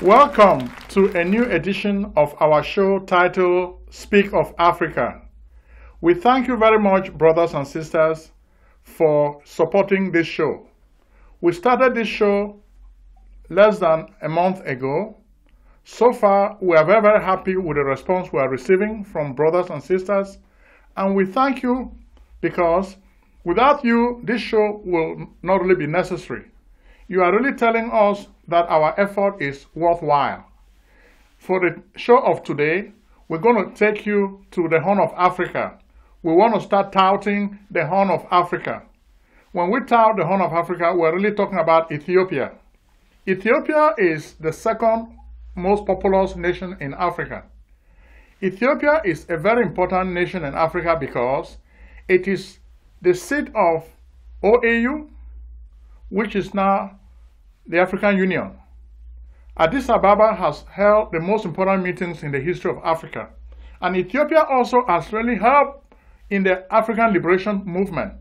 Welcome to a new edition of our show titled Speak of Africa. We thank you very much, brothers and sisters, for supporting this show. We started this show less than a month ago. So far, we are very, very happy with the response we are receiving from brothers and sisters, and we thank you because without you, this show will not really be necessary. You are really telling us that our effort is worthwhile. For the show of today, we're going to take you to the Horn of Africa. We want to start touting the Horn of Africa. When we tout the Horn of Africa, we're really talking about Ethiopia. Ethiopia is the second most populous nation in Africa. Ethiopia is a very important nation in Africa because it is the seat of OAU, which is now the African Union. Addis Ababa has held the most important meetings in the history of Africa. And Ethiopia also has really helped in the African liberation movement.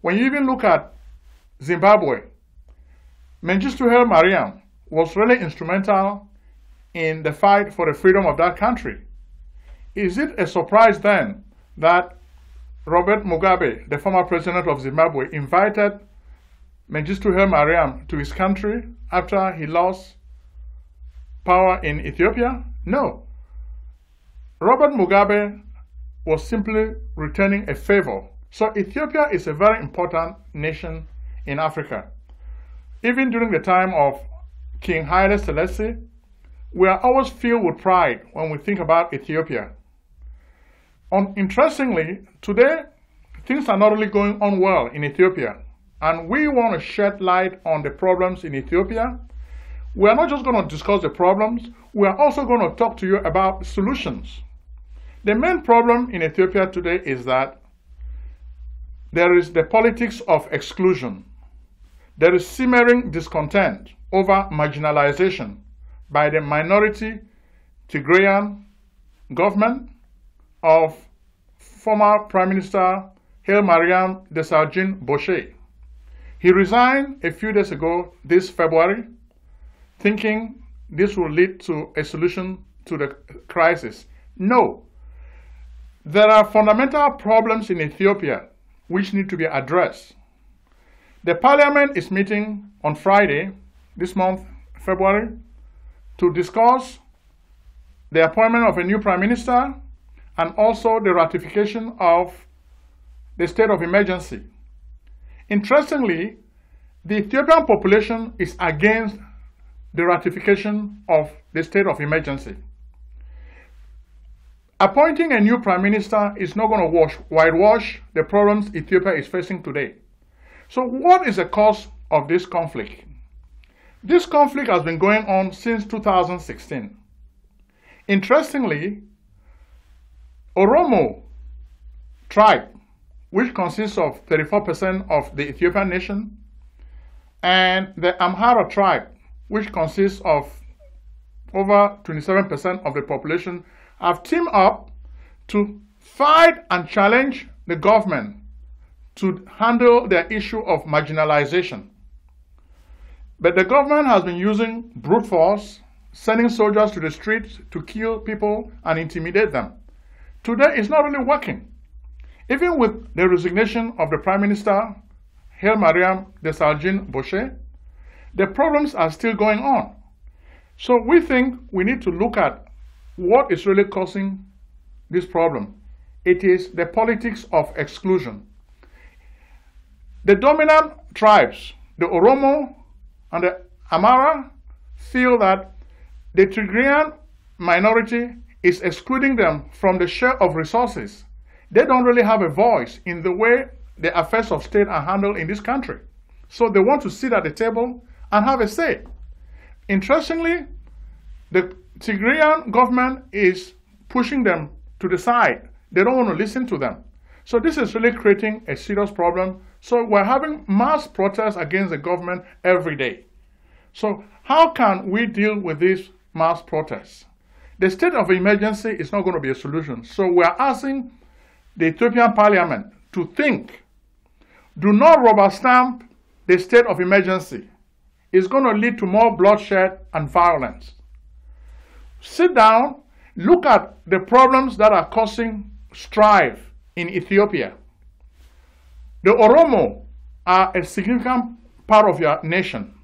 When you even look at Zimbabwe, Mengistu Haile Mariam was really instrumental in the fight for the freedom of that country. Is it a surprise then that Robert Mugabe, the former president of Zimbabwe, invited Mengistu Haile Mariam to his country after he lost power in Ethiopia? No. Robert Mugabe was simply returning a favor. So Ethiopia is a very important nation in Africa. Even during the time of King Haile Selassie, we are always filled with pride when we think about Ethiopia. Interestingly, today, things are not really going on well in Ethiopia. And we want to shed light on the problems in Ethiopia. We are not just going to discuss the problems, we are also going to talk to you about solutions. The main problem in Ethiopia today is that there is the politics of exclusion. There is simmering discontent over marginalization by the minority Tigrayan government of former Prime Minister Haile Mariam Desalegn. He resigned a few days ago, this February, thinking this will lead to a solution to the crisis. No. There are fundamental problems in Ethiopia which need to be addressed. The parliament is meeting on Friday, this month, February, to discuss the appointment of a new prime minister and also the ratification of the state of emergency. Interestingly, the Ethiopian population is against the ratification of the state of emergency. Appointing a new prime minister is not going to whitewash the problems Ethiopia is facing today. So what is the cause of this conflict? This conflict has been going on since 2016. Interestingly, Oromo tribe, which consists of 34% of the Ethiopian nation, and the Amhara tribe, which consists of over 27% of the population, have teamed up to fight and challenge the government to handle the issue of marginalization. But the government has been using brute force, sending soldiers to the streets to kill people and intimidate them. Today, it's not really working. Even with the resignation of the Prime Minister, Haile Mariam Desalegn, the problems are still going on. So we think we need to look at what is really causing this problem. It is the politics of exclusion. The dominant tribes, the Oromo and the Amhara, feel that the Tigrayan minority is excluding them from the share of resources. They don't really have a voice in the way the affairs of state are handled in this country. So they want to sit at the table and have a say. Interestingly, the Tigrayan government is pushing them to the side. They don't want to listen to them. So this is really creating a serious problem. So we're having mass protests against the government every day. So how can we deal with these mass protests? The state of emergency is not going to be a solution. So we're asking the Ethiopian parliament to think. Do not rubber stamp the state of emergency. It's going to lead to more bloodshed and violence. sit down, look at the problems that are causing strife in Ethiopia. The Oromo are a significant part of your nation.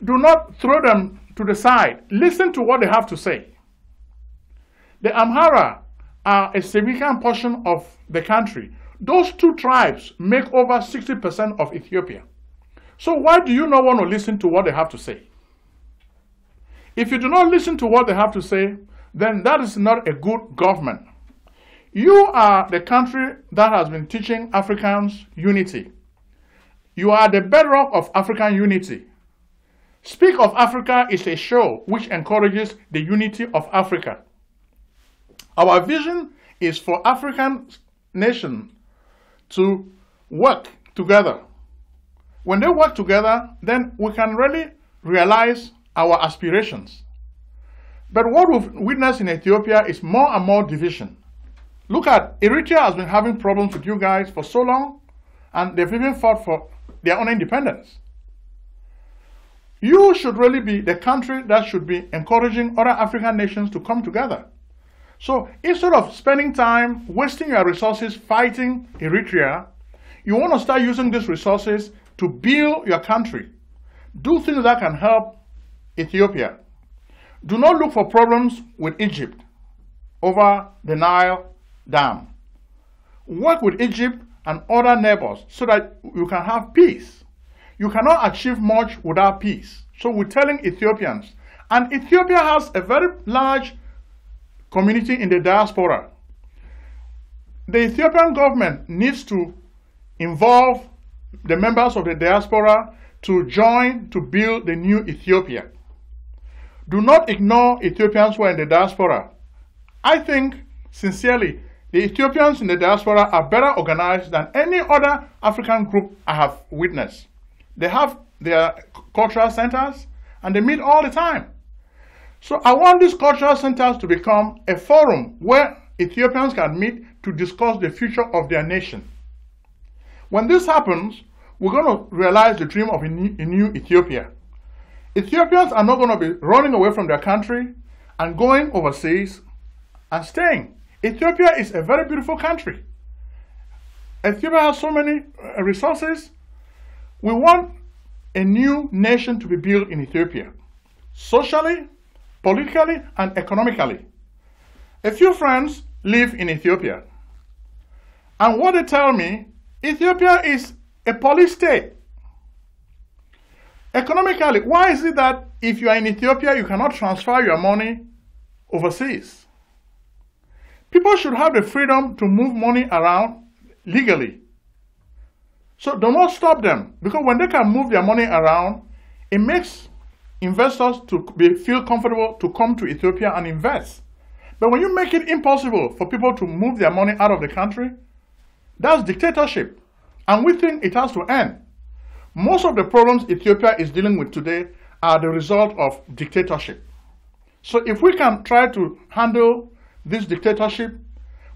Do not throw them to the side. Listen to what they have to say. The Amhara are a significant portion of the country. Those two tribes make over 60% of Ethiopia. So why do you not want to listen to what they have to say? If you do not listen to what they have to say, then that is not a good government. You are the country that has been teaching Africans unity. You are the bedrock of African unity. Speak of Africa is a show which encourages the unity of Africa. Our vision is for African nations to work together. When they work together, then we can really realize our aspirations. But what we've witnessed in Ethiopia is more and more division. Look at Eritrea has been having problems with you guys for so long, and they've even fought for their own independence. You should really be the country that should be encouraging other African nations to come together. So instead of spending time wasting your resources fighting Eritrea, you want to start using these resources to build your country. Do things that can help Ethiopia. Do not look for problems with Egypt over the Nile Dam. Work with Egypt and other neighbors so that you can have peace. You cannot achieve much without peace. So we're telling Ethiopians, and Ethiopia has a very large community in the diaspora. The Ethiopian government needs to involve the members of the diaspora to join to build the new Ethiopia. Do not ignore Ethiopians who are in the diaspora. I think, sincerely, the Ethiopians in the diaspora are better organized than any other African group I have witnessed. They have their cultural centers and they meet all the time. So I want these cultural centers to become a forum where Ethiopians can meet to discuss the future of their nation. When this happens, we're going to realize the dream of a new Ethiopia. Ethiopians are not going to be running away from their country and going overseas and staying. Ethiopia is a very beautiful country. Ethiopia has so many resources. We want a new nation to be built in Ethiopia, socially, politically, and economically. A few friends live in Ethiopia, and what they tell me, Ethiopia is a police state. Economically, why is it that if you are in Ethiopia, you cannot transfer your money overseas? People should have the freedom to move money around legally. So do not stop them, because when they can move their money around, it makes investors to feel comfortable to come to Ethiopia and invest. But when you make it impossible for people to move their money out of the country, that's dictatorship. And we think it has to end. Most of the problems Ethiopia is dealing with today are the result of dictatorship. So if we can try to handle this dictatorship,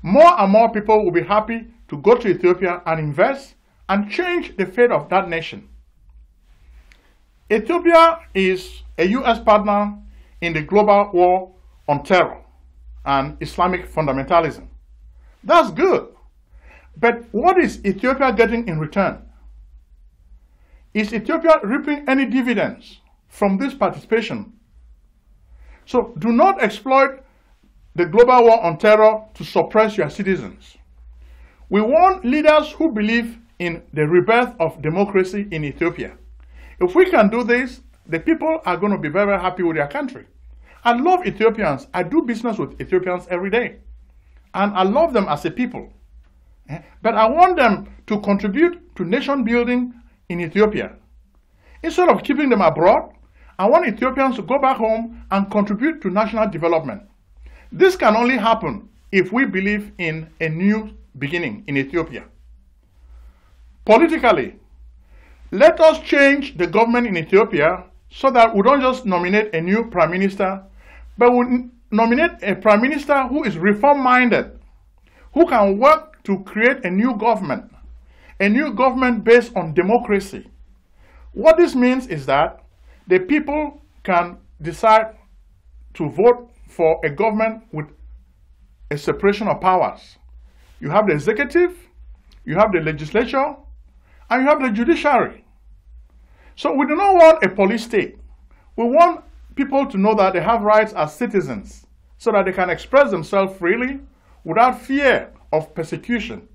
more and more people will be happy to go to Ethiopia and invest and change the fate of that nation. Ethiopia is a U.S. partner in the global war on terror and Islamic fundamentalism. That's good. But what is Ethiopia getting in return? Is Ethiopia reaping any dividends from this participation? So do not exploit the global war on terror to suppress your citizens. We want leaders who believe in the rebirth of democracy in Ethiopia. If we can do this, the people are going to be very, very happy with their country. I love Ethiopians. I do business with Ethiopians every day. And I love them as a people. But I want them to contribute to nation building in Ethiopia. Instead of keeping them abroad, I want Ethiopians to go back home and contribute to national development. This can only happen if we believe in a new beginning in Ethiopia. Politically, let us change the government in Ethiopia so that we don't just nominate a new prime minister, but we nominate a prime minister who is reform-minded, who can work to create a new government based on democracy. What this means is that the people can decide to vote for a government with a separation of powers. You have the executive, you have the legislature, and you have the judiciary. So we do not want a police state. We want people to know that they have rights as citizens so that they can express themselves freely without fear of persecution.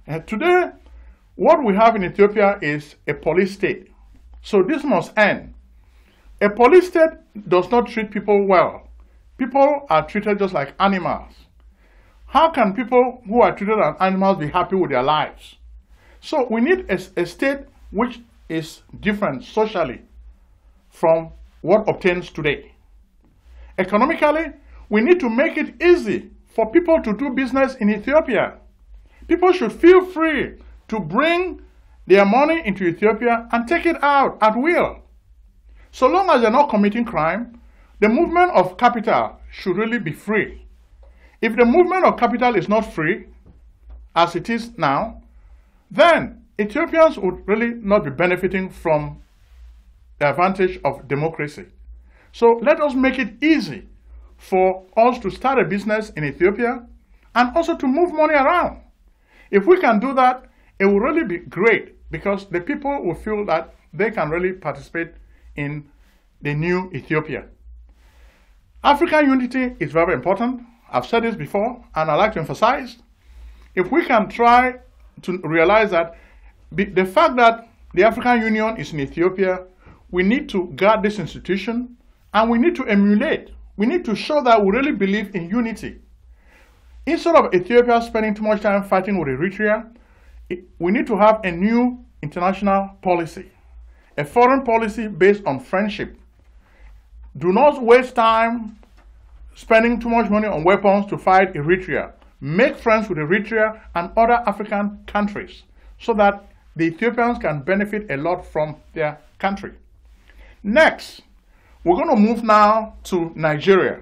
And today, what we have in Ethiopia is a police state. So this must end. A police state does not treat people well. People are treated just like animals. How can people who are treated as animals be happy with their lives? So we need a state which is different socially from what obtains today. Economically, we need to make it easy for people to do business in Ethiopia. People should feel free to bring their money into Ethiopia and take it out at will. So long as they're not committing crime, the movement of capital should really be free. If the movement of capital is not free, as it is now, then Ethiopians would really not be benefiting from the advantage of democracy. So let us make it easy for us to start a business in Ethiopia and also to move money around. If we can do that, it will really be great because the people will feel that they can really participate in the new Ethiopia. African unity is very important. I've said this before, and I'd like to emphasize. If we can try to realize that the fact that the African Union is in Ethiopia, we need to guard this institution, and we need to emulate. We need to show that we really believe in unity. Instead of Ethiopia spending too much time fighting with Eritrea, we need to have a new international policy, a foreign policy based on friendship. Do not waste time spending too much money on weapons to fight Eritrea. Make friends with Eritrea and other African countries so that the Ethiopians can benefit a lot from their country. Next, we're going to move now to Nigeria.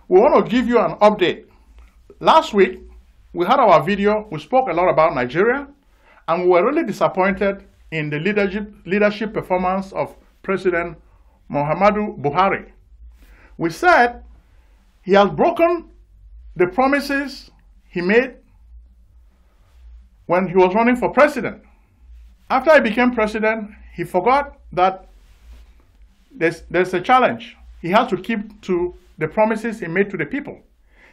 We want to give you an update. Last week, we had our video. We spoke a lot about Nigeria, and we were really disappointed in the leadership performance of President Muhammadu Buhari. We said he has broken the promises he made when he was running for president. After he became president, he forgot that there's a challenge. He has to keep to the promises he made to the people.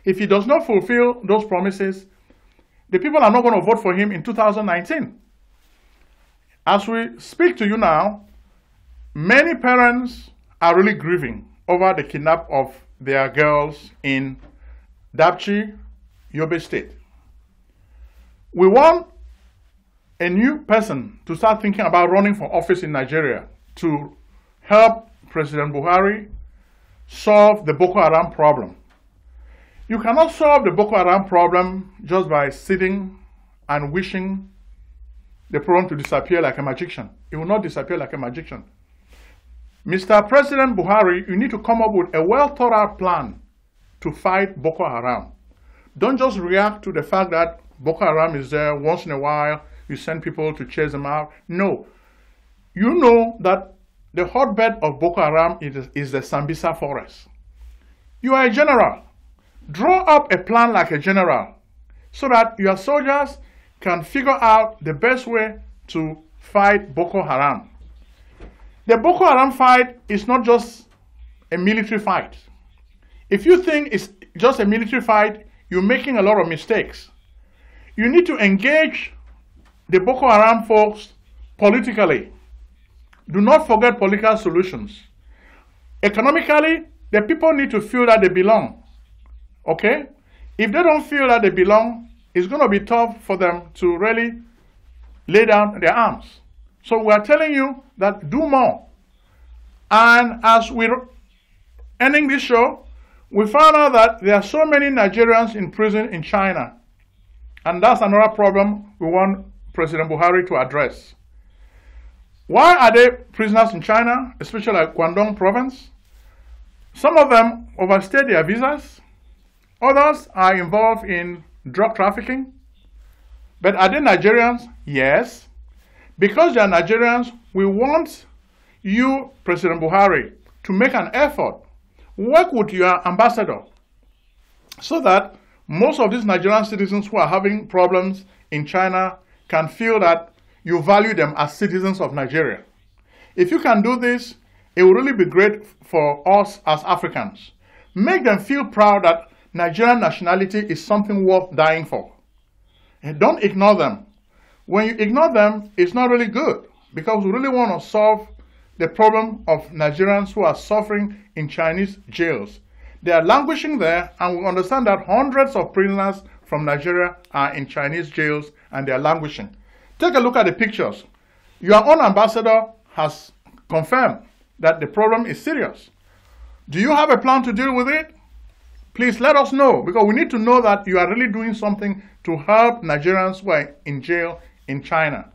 If he does not fulfill those promises, the people are not going to vote for him in 2019. As we speak to you now, many parents are really grieving over the kidnap of their girls in Dapchi, Yobe State. We want a new person to start thinking about running for office in Nigeria to help President Buhari solve the Boko Haram problem. You cannot solve the Boko Haram problem just by sitting and wishing the problem to disappear like a magician. It will not disappear like a magician. Mr. President Buhari, you need to come up with a well-thought-out plan to fight Boko Haram. Don't just react to the fact that Boko Haram is there once in a while, you send people to chase them out. No. You know that the hotbed of Boko Haram is the Sambisa forest. You are a general. Draw up a plan like a general so that your soldiers can figure out the best way to fight Boko Haram. The Boko Haram fight is not just a military fight. If you think it's just a military fight, you're making a lot of mistakes. You need to engage the Boko Haram folks politically. Do not forget political solutions. Economically, the people need to feel that they belong. Okay? If they don't feel that they belong, it's going to be tough for them to really lay down their arms. So we are telling you that do more. And as we're ending this show, we found out that there are so many Nigerians in prison in China. And that's another problem we want President Buhari to address. Why are they prisoners in China, especially like Guangdong province? Some of them overstayed their visas. Others are involved in drug trafficking. But are they Nigerians? Yes. Because they are Nigerians, we want you, President Buhari, to make an effort Work with your ambassador so that most of these Nigerian citizens who are having problems in China can feel that you value them as citizens of Nigeria. If you can do this, it will really be great for us as Africans. Make them feel proud that Nigerian nationality is something worth dying for. And don't ignore them. When you ignore them, it's not really good, because we really want to solve the problem of Nigerians who are suffering in Chinese jails. They are languishing there, and we understand that hundreds of prisoners from Nigeria are in Chinese jails and they are languishing. Take a look at the pictures. Your own ambassador has confirmed that the problem is serious. Do you have a plan to deal with it? Please let us know, because we need to know that you are really doing something to help Nigerians who are in jail in China.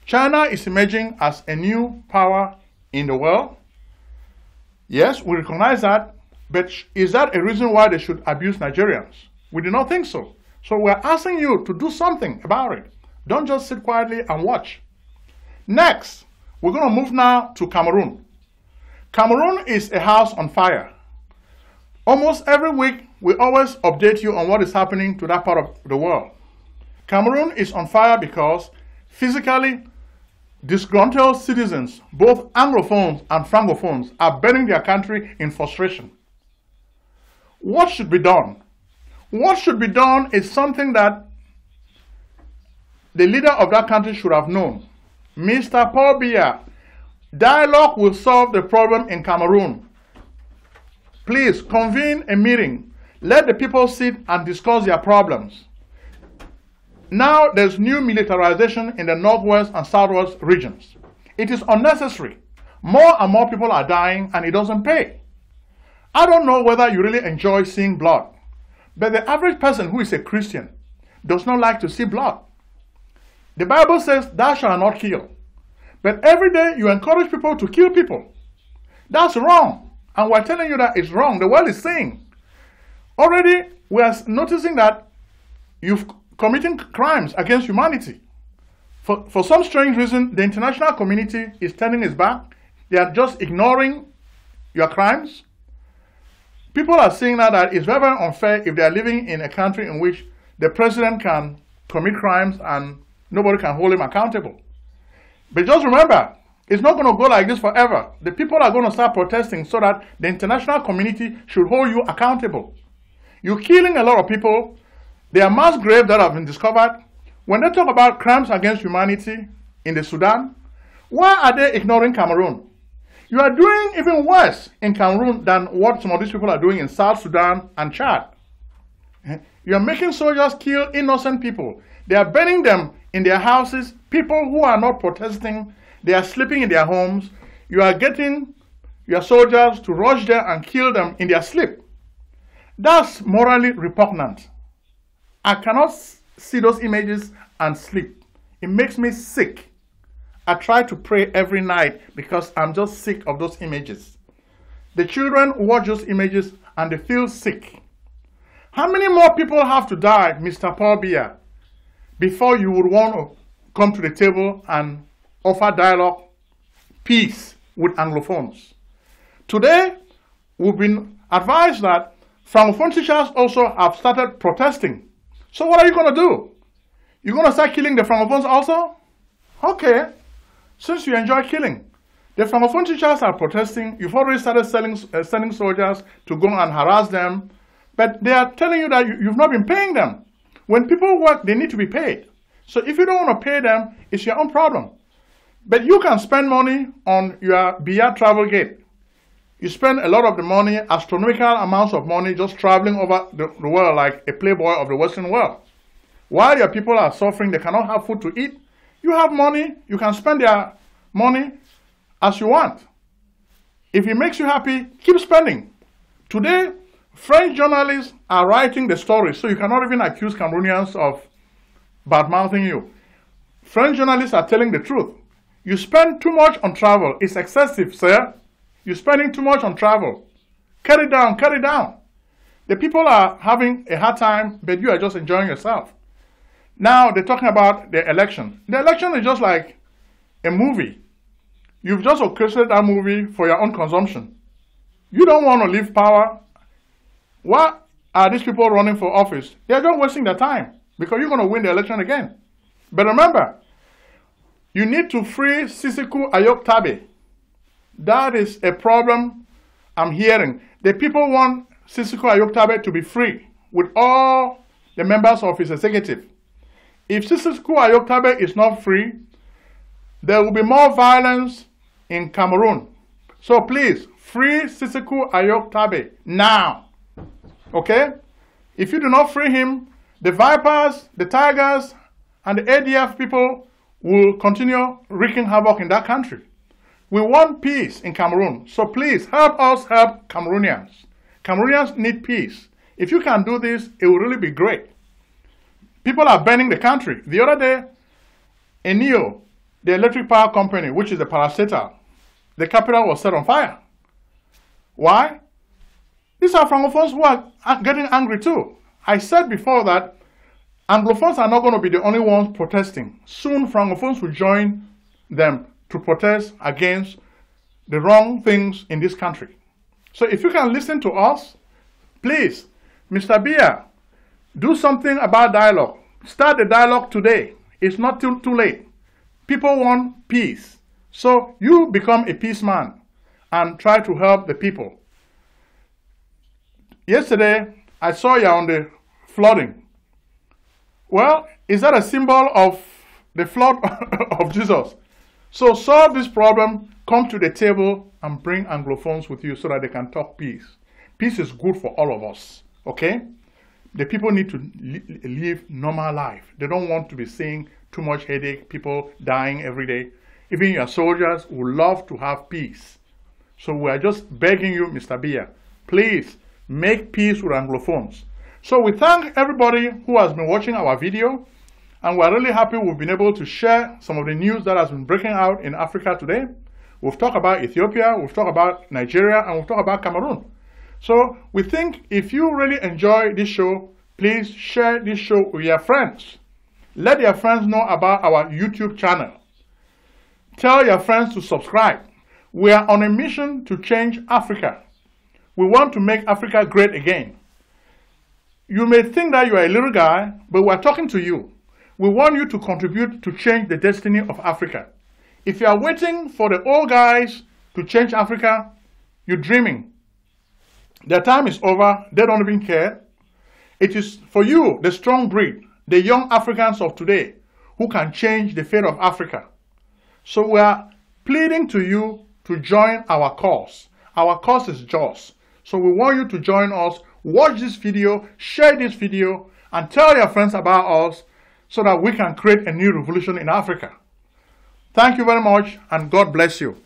China is emerging as a new power in the world. Yes, we recognize that, but is that a reason why they should abuse Nigerians? We do not think so. So we're asking you to do something about it. Don't just sit quietly and watch. Next, we're going to move now to Cameroon. Cameroon is a house on fire. Almost every week, we always update you on what is happening to that part of the world. Cameroon is on fire because physically disgruntled citizens, both Anglophones and Francophones, are burning their country in frustration. What should be done? What should be done is something that the leader of that country should have known. Mr. Paul Biya, dialogue will solve the problem in Cameroon. Please convene a meeting. Let the people sit and discuss their problems. Now there's new militarization in the northwest and southwest regions. It is unnecessary. More and more people are dying and it doesn't pay. I don't know whether you really enjoy seeing blood, but the average person who is a Christian does not like to see blood. The Bible says, "Thou shalt not kill." But every day you encourage people to kill people. That's wrong. And we're telling you that it's wrong. The world is saying. Already we are noticing that you've committing crimes against humanity. For some strange reason, the international community is turning its back. They are just ignoring your crimes. People are saying now that it's very, very unfair if they are living in a country in which the president can commit crimes and nobody can hold him accountable. But just remember, it's not going to go like this forever. The people are going to start protesting so that the international community should hold you accountable. You're killing a lot of people. There are mass graves that have been discovered. When they talk about crimes against humanity in the Sudan, why are they ignoring Cameroon? You are doing even worse in Cameroon than what some of these people are doing in South Sudan and Chad. You are making soldiers kill innocent people. They are burning them in their houses. People who are not protesting, they are sleeping in their homes. You are getting your soldiers to rush there and kill them in their sleep. That's morally repugnant. I cannot see those images and sleep. It makes me sick. I try to pray every night because I'm just sick of those images. The children watch those images and they feel sick. How many more people have to die, Mr. Paul Biya, before you would want to come to the table and offer dialogue, peace with Anglophones? Today, we've been advised that Francophone teachers also have started protesting. So what are you going to do? You're going to start killing the Francophones also? Okay. Since you enjoy killing, the Francophone teachers are protesting. You've already started sending soldiers to go and harass them. But they are telling you that you've not been paying them. When people work, they need to be paid. So if you don't want to pay them, it's your own problem. But you can spend money on your Biya travel gate. You spend a lot of the money, astronomical amounts of money, just traveling over the world like a playboy of the Western world. While your people are suffering, they cannot have food to eat. You have money, you can spend their money as you want. If it makes you happy, keep spending. Today, French journalists are writing the story, so you cannot even accuse Cameroonians of bad-mouthing you. French journalists are telling the truth. You spend too much on travel. It's excessive, sir. You're spending too much on travel. Cut it down, cut it down. The people are having a hard time, but you are just enjoying yourself. Now they're talking about the election. The election is just like a movie. You've just orchestrated that movie for your own consumption. You don't want to leave power. Why are these people running for office? They're just wasting their time because you're going to win the election again. But remember, you need to free Sisiku Ayoktabe. That is a problem I'm hearing. The people want Sisiku Ayoktabe to be free with all the members of his executive. If Sisiku Ayoktabe is not free, there will be more violence in Cameroon. So please, free Sisiku Ayoktabe now. Okay? If you do not free him, the Vipers, the Tigers, and the ADF people will continue wreaking havoc in that country. We want peace in Cameroon. So please, help us help Cameroonians. Cameroonians need peace. If you can do this, it will really be great. People are burning the country. The other day, Enio, the electric power company, which is the parastatal, the capital was set on fire. Why? These are Francophones who are getting angry too. I said before that Anglophones are not going to be the only ones protesting. Soon Francophones will join them to protest against the wrong things in this country. So if you can listen to us, please, Mr. Biya, do something about dialogue. Start the dialogue today. It's not too late. People want peace. So you become a peace man and try to help the people. Yesterday, I saw you on the flooding. Well, is that a symbol of the flood of Jesus? So solve this problem, come to the table and bring Anglophones with you so that they can talk peace. Peace is good for all of us, okay? The people need to live normal life. They don't want to be seeing too much headache, people dying every day. Even your soldiers would love to have peace. So we are just begging you, Mr. Biya, please make peace with Anglophones. So we thank everybody who has been watching our video, and we're really happy we've been able to share some of the news that has been breaking out in Africa today. We've talked about Ethiopia, we've talked about Nigeria, and we've talked about Cameroon. So we think if you really enjoy this show, please share this show with your friends. Let your friends know about our YouTube channel. Tell your friends to subscribe. We are on a mission to change Africa. We want to make Africa great again. You may think that you are a little guy, but we're talking to you. We want you to contribute to change the destiny of Africa. If you are waiting for the old guys to change Africa, you're dreaming. Their time is over. They don't even care. It is for you, the strong breed, the young Africans of today, who can change the fate of Africa. So we are pleading to you to join our cause. Our cause is just. So we want you to join us. Watch this video, share this video, and tell your friends about us so that we can create a new revolution in Africa. Thank you very much, and God bless you.